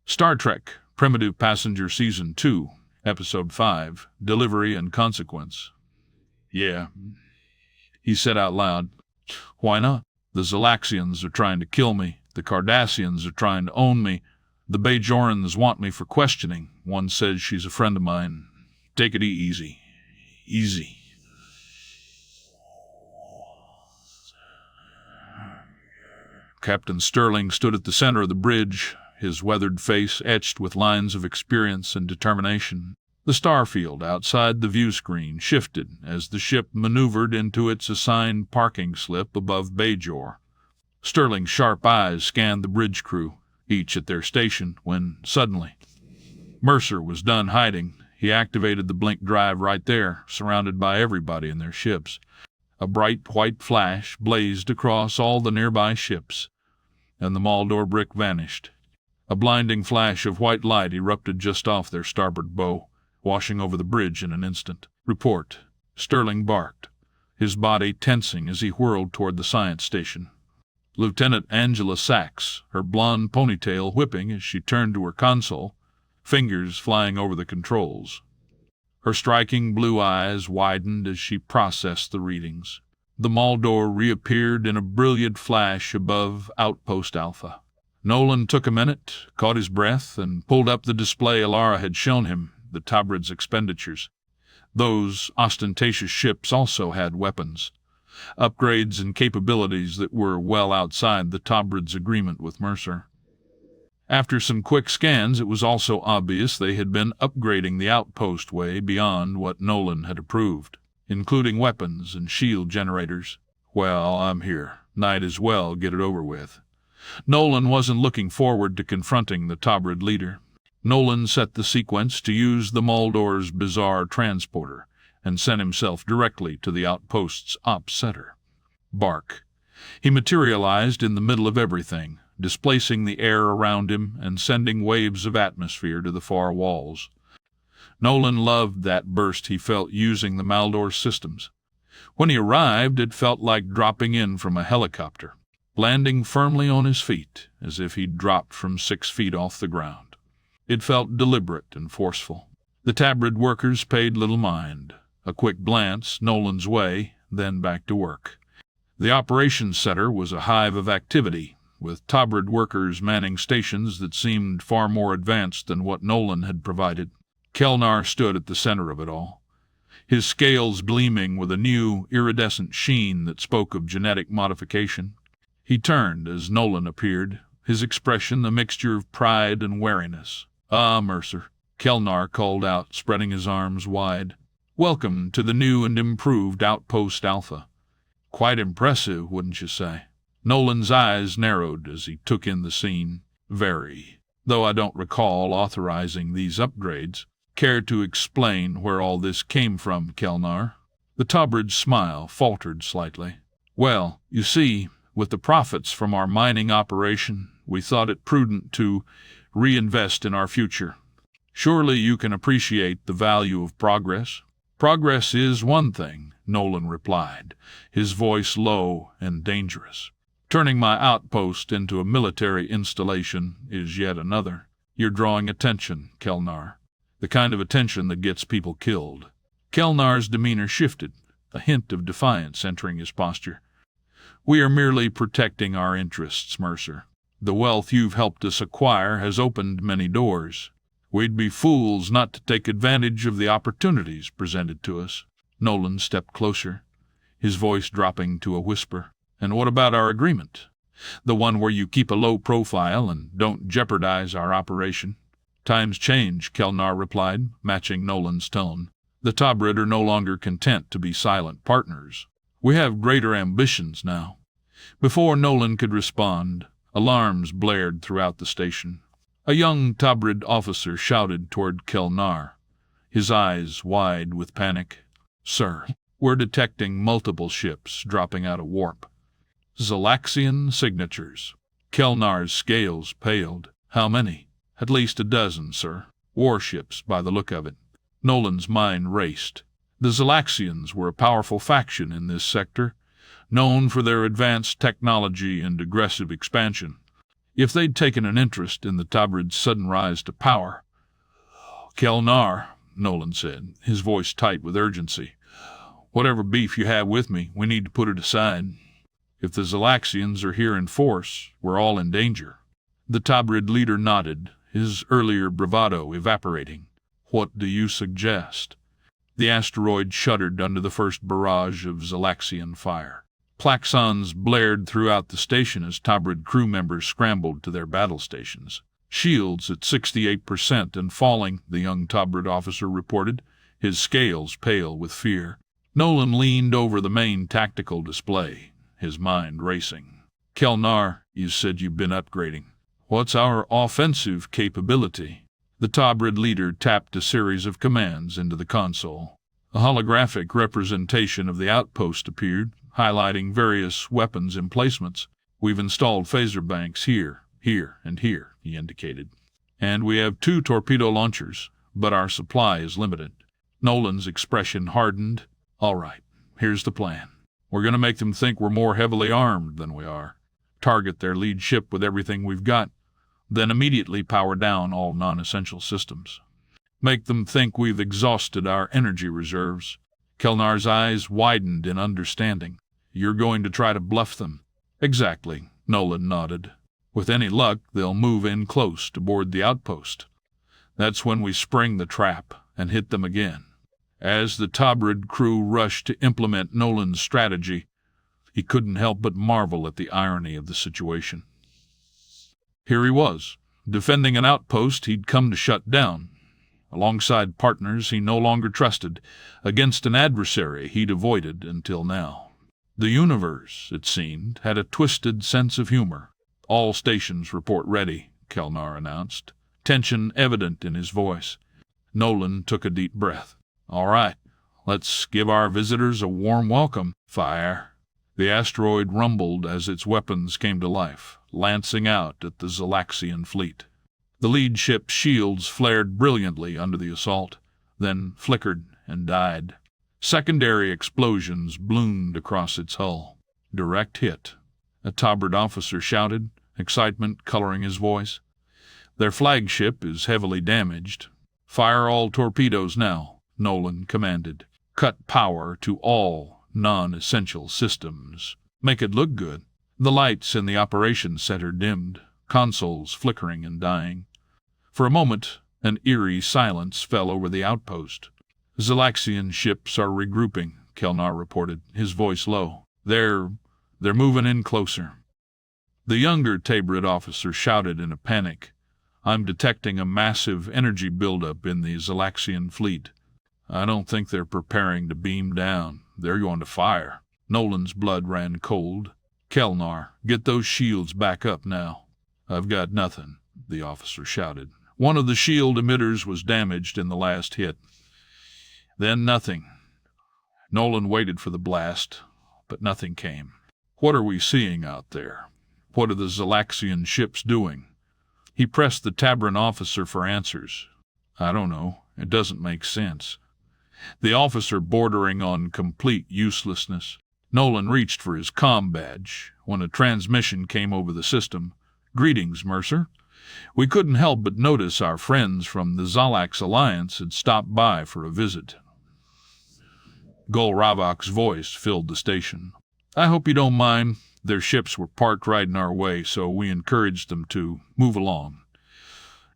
Star Trek, Primitive Passenger Season 2, Episode 5, Delivery and Consequence. Yeah, he said out loud. Why not? The Xalaxians are trying to kill me. The Cardassians are trying to own me. The Bajorans want me for questioning. One says she's a friend of mine. Take it easy. Easy. Captain Sterling stood at the center of the bridge, his weathered face etched with lines of experience and determination. The starfield outside the view screen shifted as the ship maneuvered into its assigned parking slip above Bajor. Sterling's sharp eyes scanned the bridge crew, each at their station, when suddenly Mercer was done hiding. He activated the blink drive right there, surrounded by everybody in their ships. A bright white flash blazed across all the nearby ships, and the Maldor brick vanished. A blinding flash of white light erupted just off their starboard bow, washing over the bridge in an instant. Report, Sterling barked, his body tensing as he whirled toward the science station. Lieutenant Angela Sachs, her blonde ponytail whipping as she turned to her console, fingers flying over the controls. Her striking blue eyes widened as she processed the readings. The Maldor reappeared in a brilliant flash above Outpost Alpha. Nolan took a minute, caught his breath, and pulled up the display Elara had shown him, the Tabrid's expenditures. Those ostentatious ships also had weapons, upgrades and capabilities that were well outside the Tabrid's agreement with Mercer. After some quick scans, it was also obvious they had been upgrading the outpost way beyond what Nolan had approved, including weapons and shield generators. Well, I'm here. Might as well get it over with. Nolan wasn't looking forward to confronting the Tabrid leader. Nolan set the sequence to use the Maldor's bizarre transporter and sent himself directly to the outpost's ops center. Bark. He materialized in the middle of everything, displacing the air around him and sending waves of atmosphere to the far walls. Nolan loved that burst he felt using the Maldor systems. When he arrived, it felt like dropping in from a helicopter, landing firmly on his feet, as if he'd dropped from 6 feet off the ground. It felt deliberate and forceful. The Tabrid workers paid little mind. A quick glance Nolan's way, then back to work. The operations center was a hive of activity, with Tabrid workers manning stations that seemed far more advanced than what Nolan had provided. Kelnar stood at the center of it all, his scales gleaming with a new, iridescent sheen that spoke of genetic modification. He turned as Nolan appeared, his expression a mixture of pride and wariness. "Ah, Mercer," Kelnar called out, spreading his arms wide. "Welcome to the new and improved Outpost Alpha. Quite impressive, wouldn't you say?" Nolan's eyes narrowed as he took in the scene. "Very. Though I don't recall authorizing these upgrades. Care to explain where all this came from, Kelnar?" The Tabrid's smile faltered slightly. "Well, you see, with the profits from our mining operation, we thought it prudent to reinvest in our future. Surely you can appreciate the value of progress." "Progress is one thing," Nolan replied, his voice low and dangerous. "Turning my outpost into a military installation is yet another. You're drawing attention, Kelnar. The kind of attention that gets people killed." Kelnar's demeanor shifted, a hint of defiance entering his posture. "We are merely protecting our interests, Mercer. The wealth you've helped us acquire has opened many doors. We'd be fools not to take advantage of the opportunities presented to us." Nolan stepped closer, his voice dropping to a whisper. "And what about our agreement? The one where you keep a low profile and don't jeopardize our operation?" "Times change," Kelnar replied, matching Nolan's tone. "The Tabrid are no longer content to be silent partners. We have greater ambitions now." Before Nolan could respond, alarms blared throughout the station. A young Tabrid officer shouted toward Kelnar, his eyes wide with panic. "Sir, we're detecting multiple ships dropping out of warp. Xalaxian signatures." Kelnar's scales paled. "How many?" "At least a dozen, sir. Warships, by the look of it." Nolan's mind raced. The Xalaxians were a powerful faction in this sector, known for their advanced technology and aggressive expansion. If they'd taken an interest in the Tabrid's sudden rise to power. "Kelnar," Nolan said, his voice tight with urgency. "Whatever beef you have with me, we need to put it aside. If the Xalaxians are here in force, we're all in danger." The Tabrid leader nodded, his earlier bravado evaporating. "What do you suggest?" The asteroid shuddered under the first barrage of Xalaxian fire. Klaxons blared throughout the station as Tabrid crew members scrambled to their battle stations. "Shields at 68% and falling," the young Tabrid officer reported, his scales pale with fear. Nolan leaned over the main tactical display, his mind racing. "Kelnar, you said you've been upgrading. What's our offensive capability?" The Tabrid leader tapped a series of commands into the console. A holographic representation of the outpost appeared, highlighting various weapons emplacements. "We've installed phaser banks here, and here," he indicated. "And we have 2 torpedo launchers, but our supply is limited." Nolan's expression hardened. "All right, here's the plan. We're going to make them think we're more heavily armed than we are. Target their lead ship with everything we've got, then immediately power down all non-essential systems. Make them think we've exhausted our energy reserves." Kelnar's eyes widened in understanding. "You're going to try to bluff them?" "Exactly," Nolan nodded. "With any luck, they'll move in close to board the outpost. That's when we spring the trap and hit them again." As the Tabrid crew rushed to implement Nolan's strategy, he couldn't help but marvel at the irony of the situation. Here he was, defending an outpost he'd come to shut down, alongside partners he no longer trusted, against an adversary he'd avoided until now. The universe, it seemed, had a twisted sense of humor. "All stations report ready," Kelnar announced, tension evident in his voice. Nolan took a deep breath. "All right, let's give our visitors a warm welcome. Fire." The asteroid rumbled as its weapons came to life, lancing out at the Xalaxian fleet. The lead ship's shields flared brilliantly under the assault, then flickered and died. Secondary explosions bloomed across its hull. "Direct hit," a Tabrid officer shouted, excitement coloring his voice. "Their flagship is heavily damaged. Fire all torpedoes now," Nolan commanded. "Cut power to all non-essential systems. Make it look good." The lights in the operations center dimmed, consoles flickering and dying. For a moment, an eerie silence fell over the outpost. "Xalaxian ships are regrouping," Kelnar reported, his voice low. They're moving in closer." The younger Tabrid officer shouted in a panic. "I'm detecting a massive energy buildup in the Xalaxian fleet. I don't think they're preparing to beam down. They're going to fire." Nolan's blood ran cold. "Kelnar, get those shields back up now." "I've got nothing," the officer shouted. "One of the shield emitters was damaged in the last hit." Then nothing. Nolan waited for the blast, but nothing came. "What are we seeing out there? What are the Xalaxian ships doing?" He pressed the Tabrid officer for answers. "I don't know. It doesn't make sense." The officer bordering on complete uselessness. Nolan reached for his comm badge when a transmission came over the system. "Greetings, Mercer. We couldn't help but notice our friends from the Xalax Alliance had stopped by for a visit." Gul Ravok's voice filled the station. "I hope you don't mind. Their ships were parked right in our way, so we encouraged them to move along."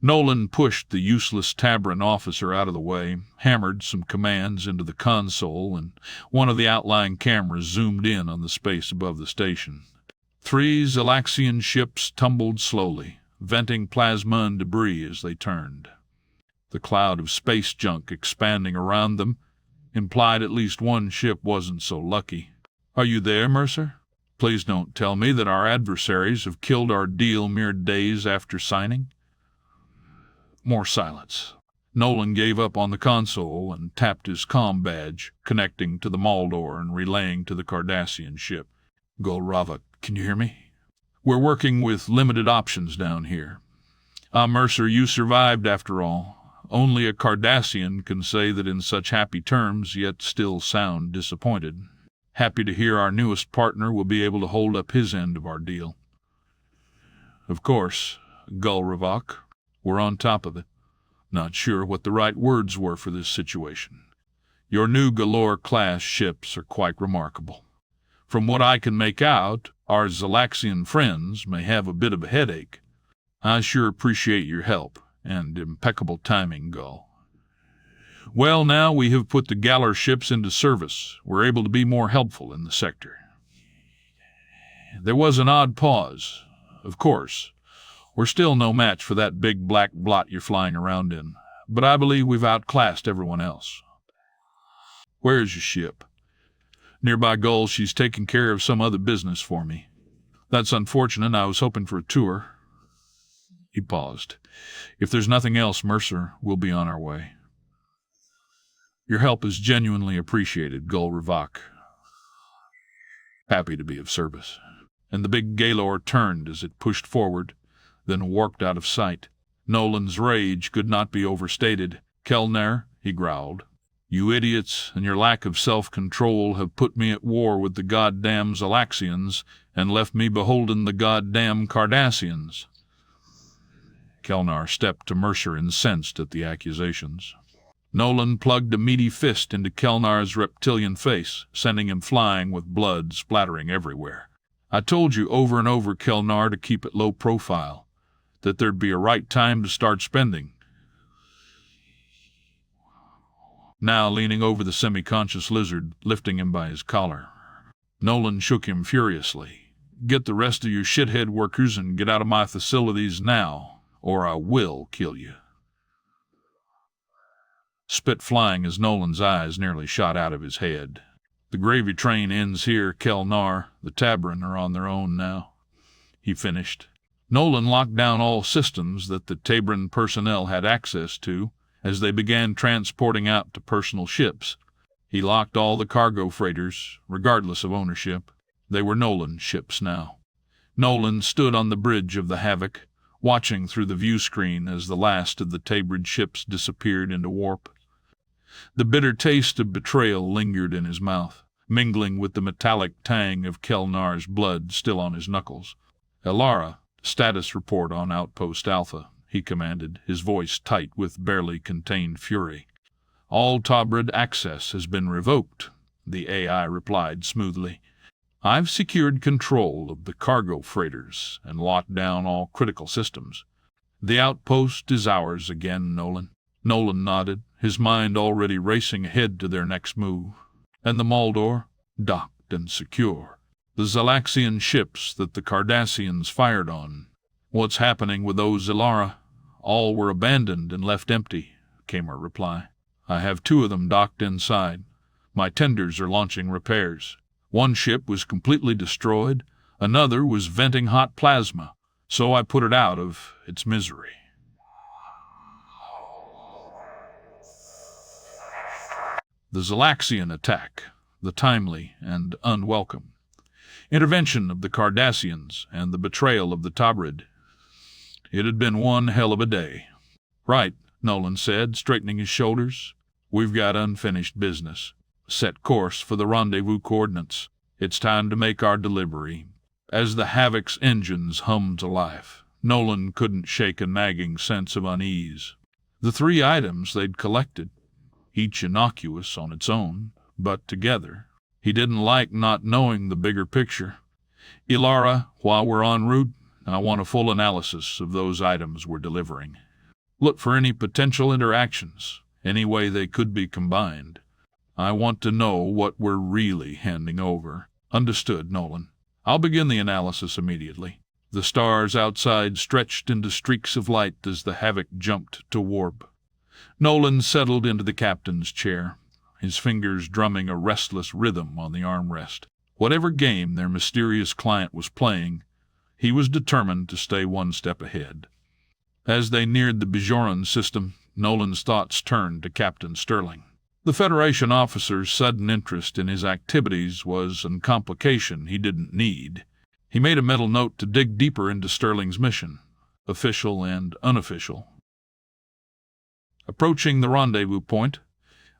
Nolan pushed the useless Tabrid officer out of the way, hammered some commands into the console, and one of the outlying cameras zoomed in on the space above the station. 3 Xalaxian ships tumbled slowly, venting plasma and debris as they turned. The cloud of space junk expanding around them implied at least one ship wasn't so lucky. "Are you there, Mercer? Please don't tell me that our adversaries have killed our deal mere days after signing." More silence. Nolan gave up on the console and tapped his comm badge, connecting to the Maldor and relaying to the Cardassian ship. "Gul Ravok, can you hear me? We're working with limited options down here. Mercer, you survived after all. Only a Cardassian can say that in such happy terms, yet still sound disappointed. Happy to hear our newest partner will be able to hold up his end of our deal." Of course, Gulrevok. We're on top of it. Not sure what the right words were for this situation. Your new Galore-class ships are quite remarkable. From what I can make out, our Xalaxian friends may have a bit of a headache. I sure appreciate your help and impeccable timing, Gull. Well, now we have put the Galar ships into service, we're able to be more helpful in the sector. There was an odd pause. Of course, we're still no match for that big black blot you're flying around in, but I believe we've outclassed everyone else. Where's your ship? Nearby, Gull. She's taking care of some other business for me. That's unfortunate. I was hoping for a tour. He paused. If there's nothing else, Mercer, we'll be on our way. Your help is genuinely appreciated, Gulrevok. Happy to be of service. And the big Galor turned as it pushed forward, then warped out of sight. Nolan's rage could not be overstated. Kelnar, he growled. You idiots and your lack of self-control have put me at war with the goddamn Xalaxians and left me beholden the goddamn Cardassians. Kelnar stepped to Mercer, incensed at the accusations. Nolan plugged a meaty fist into Kelnar's reptilian face, sending him flying with blood splattering everywhere. I told you over and over, Kelnar, to keep it low profile, that there'd be a right time to start spending. Now leaning over the semi-conscious lizard, lifting him by his collar. Nolan shook him furiously. Get the rest of your shithead workers and get out of my facilities now, or I will kill you. Spit flying as Nolan's eyes nearly shot out of his head. The gravy train ends here, Kelnar. The Tabrid are on their own now. He finished. Nolan locked down all systems that the Tabrid personnel had access to, as they began transporting out to personal ships. He locked all the cargo freighters, regardless of ownership. They were Nolan's ships now. Nolan stood on the bridge of the Havoc, watching through the view screen as the last of the Tabrid ships disappeared into warp. The bitter taste of betrayal lingered in his mouth, mingling with the metallic tang of Kelnar's blood still on his knuckles. Elara, status report on Outpost Alpha, he commanded, his voice tight with barely contained fury. All Tabrid access has been revoked, the AI replied smoothly. I've secured control of the cargo freighters and locked down all critical systems. The outpost is ours again, Nolan. Nolan nodded, his mind already racing ahead to their next move. And the Maldor, docked and secure. The Xalaxian ships that the Cardassians fired on. What's happening with those Elara? All were abandoned and left empty, came her reply. I have 2 of them docked inside. My tenders are launching repairs. One ship was completely destroyed, another was venting hot plasma, so I put it out of its misery. The Xalaxian attack, the timely and unwelcome. Intervention of the Cardassians and the betrayal of the Tabrid. It had been one hell of a day. Right, Nolan said, straightening his shoulders. We've got unfinished business. Set course for the rendezvous coordinates. It's time to make our delivery. As the Havoc's engines hummed to life, Nolan couldn't shake a nagging sense of unease. The 3 items they'd collected, each innocuous on its own, but together. He didn't like not knowing the bigger picture. Elara, while we're en route, I want a full analysis of those items we're delivering. Look for any potential interactions, any way they could be combined. I want to know what we're really handing over. Understood, Nolan. I'll begin the analysis immediately. The stars outside stretched into streaks of light as the Havoc jumped to warp. Nolan settled into the captain's chair, his fingers drumming a restless rhythm on the armrest. Whatever game their mysterious client was playing, he was determined to stay one step ahead. As they neared the Bajoran system, Nolan's thoughts turned to Captain Sterling. The Federation officer's sudden interest in his activities was a complication he didn't need. He made a mental note to dig deeper into Sterling's mission, official and unofficial. Approaching the rendezvous point,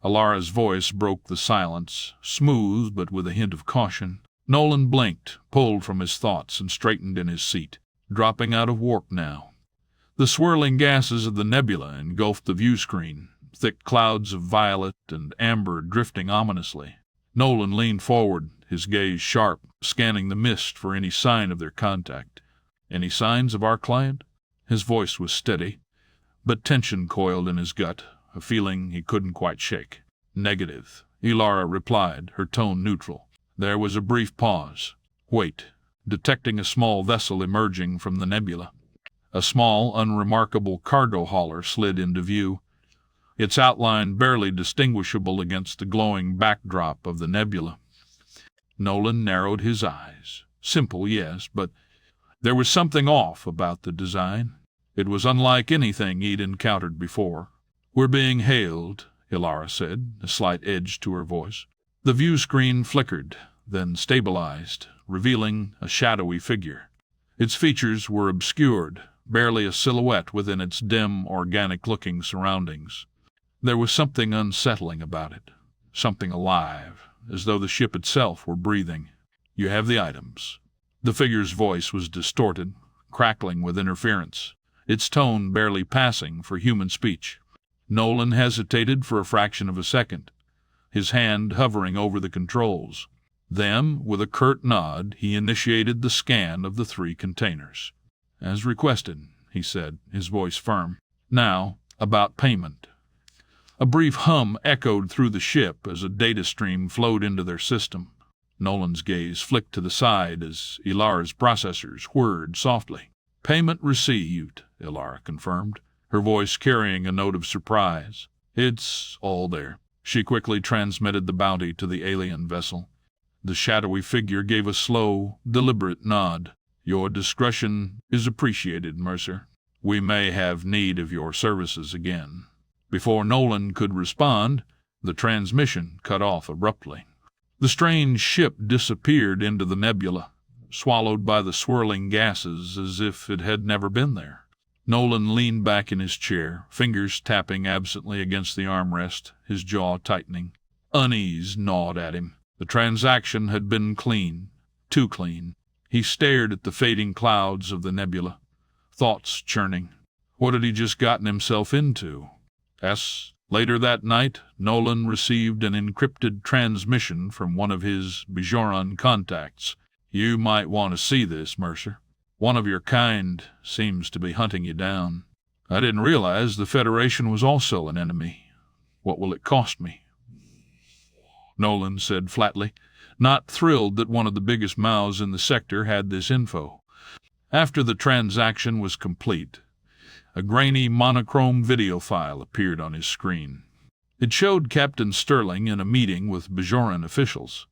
Alara's voice broke the silence, smooth but with a hint of caution. Nolan blinked, pulled from his thoughts, and straightened in his seat. dropping out of warp now. The swirling gases of the nebula engulfed the view screen, thick clouds of violet and amber drifting ominously. Nolan leaned forward, his gaze sharp, scanning the mist for any sign of their contact. "Any signs of our client?" His voice was steady, but tension coiled in his gut, a feeling he couldn't quite shake. "Negative," Elara replied, her tone neutral. There was a brief pause. "Wait," detecting a small vessel emerging from the nebula. A small, unremarkable cargo hauler slid into view, its outline barely distinguishable against the glowing backdrop of the nebula. Nolan narrowed his eyes. Simple, yes, but there was something off about the design. It was unlike anything he'd encountered before. "We're being hailed," Elara said, a slight edge to her voice. The view screen flickered, then stabilized, revealing a shadowy figure. Its features were obscured, barely a silhouette within its dim, organic-looking surroundings. There was something unsettling about it, something alive, as though the ship itself were breathing. "You have the items." The figure's voice was distorted, crackling with interference, its tone barely passing for human speech. Nolan hesitated for a fraction of a second, his hand hovering over the controls. Then, with a curt nod, he initiated the scan of the 3 containers. "As requested," he said, his voice firm. "Now, about payment." A brief hum echoed through the ship as a data stream flowed into their system. Nolan's gaze flicked to the side as Elara's processors whirred softly. "Payment received," Elara confirmed, her voice carrying a note of surprise. "It's all there." She quickly transmitted the bounty to the alien vessel. The shadowy figure gave a slow, deliberate nod. "Your discretion is appreciated, Mercer. We may have need of your services again." Before Nolan could respond, the transmission cut off abruptly. The strange ship disappeared into the nebula, swallowed by the swirling gases as if it had never been there. Nolan leaned back in his chair, fingers tapping absently against the armrest, his jaw tightening. Unease gnawed at him. The transaction had been clean, too clean. He stared at the fading clouds of the nebula, thoughts churning. What had he just gotten himself into? Later that night, Nolan received an encrypted transmission from one of his Bajoran contacts. "You might want to see this, Mercer. One of your kind seems to be hunting you down. I didn't realize the Federation was also an enemy. What will it cost me?" Nolan said flatly, not thrilled that one of the biggest mouths in the sector had this info. After the transaction was complete, a grainy monochrome video file appeared on his screen. It showed Captain Sterling in a meeting with Bajoran officials.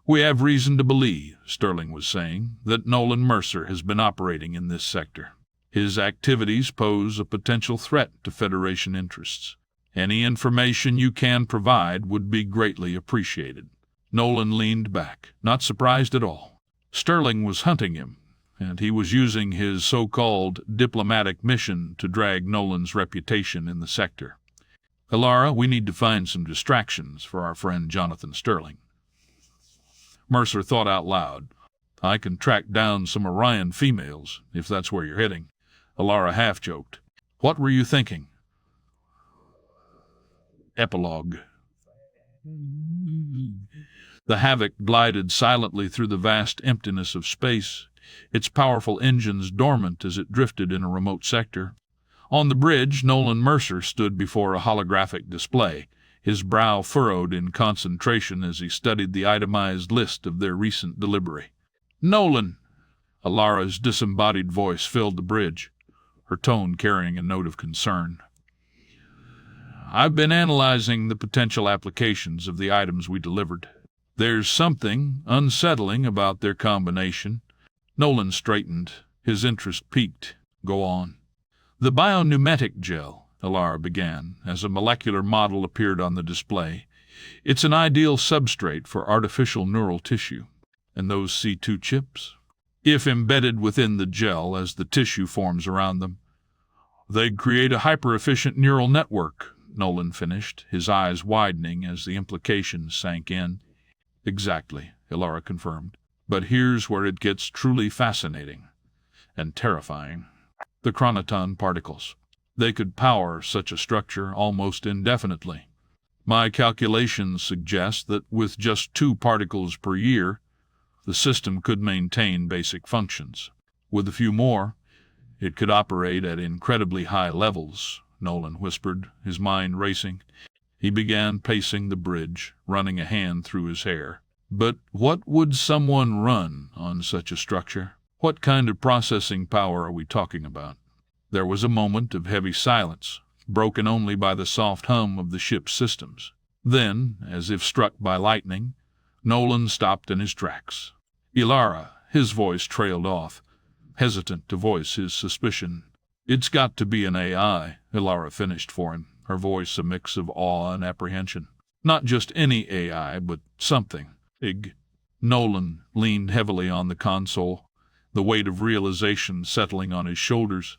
"We have reason to believe," Sterling was saying, "that Nolan Mercer has been operating in this sector. His activities pose a potential threat to Federation interests. Any information you can provide would be greatly appreciated." Nolan leaned back, not surprised at all. Sterling was hunting him, and he was using his so-called diplomatic mission to drag Nolan's reputation in the sector. "Elara, we need to find some distractions for our friend Jonathan Sterling." Mercer thought out loud. "I can track down some Orion females, if that's where you're heading." Elara half-joked. "What were you thinking?" Epilogue. The Havoc glided silently through the vast emptiness of space, its powerful engines dormant as it drifted in a remote sector. On the bridge, Nolan Mercer stood before a holographic display, his brow furrowed in concentration as he studied the itemized list of their recent delivery. "Nolan!" Alara's disembodied voice filled the bridge, her tone carrying a note of concern. "I've been analyzing the potential applications of the items we delivered. There's something unsettling about their combination." Nolan straightened, his interest piqued. "Go on." "The biopneumatic gel," Elara began, as a molecular model appeared on the display. "It's an ideal substrate for artificial neural tissue. And those C2 chips? If embedded within the gel as the tissue forms around them, they'd create a hyper-efficient neural network," Nolan finished, his eyes widening as the implications sank in. "Exactly," Elara confirmed. "But here's where it gets truly fascinating. and terrifying. The chronoton particles. They could power such a structure almost indefinitely. My calculations suggest that with just 2 particles per year, the system could maintain basic functions. With a few more, it could operate at incredibly high levels, Nolan whispered, his mind racing. He began pacing the bridge, running a hand through his hair. But what would someone run on such a structure? What kind of processing power are we talking about? There was a moment of heavy silence, broken only by the soft hum of the ship's systems. Then, as if struck by lightning, Nolan stopped in his tracks. Elara, his voice trailed off, hesitant to voice his suspicion. It's got to be an AI, Elara finished for him, her voice a mix of awe and apprehension. Not just any AI, but something. Nolan leaned heavily on the console, the weight of realization settling on his shoulders.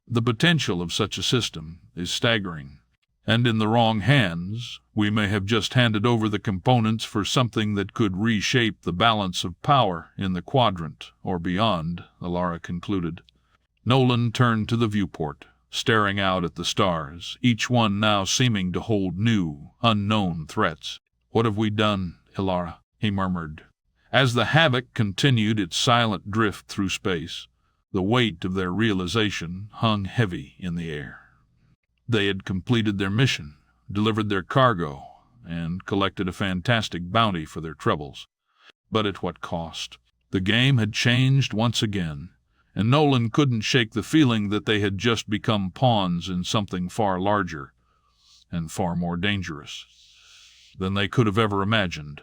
The potential of such a system is staggering. And in the wrong hands, we may have just handed over the components for something that could reshape the balance of power in the quadrant or beyond, Elara concluded. Nolan turned to the viewport, staring out at the stars, each one now seeming to hold new, unknown threats. What have we done, Elara? He murmured. As the havoc continued its silent drift through space, the weight of their realization hung heavy in the air. They had completed their mission, delivered their cargo, and collected a fantastic bounty for their troubles. But at what cost? The game had changed once again, and Nolan couldn't shake the feeling that they had just become pawns in something far larger and far more dangerous than they could have ever imagined.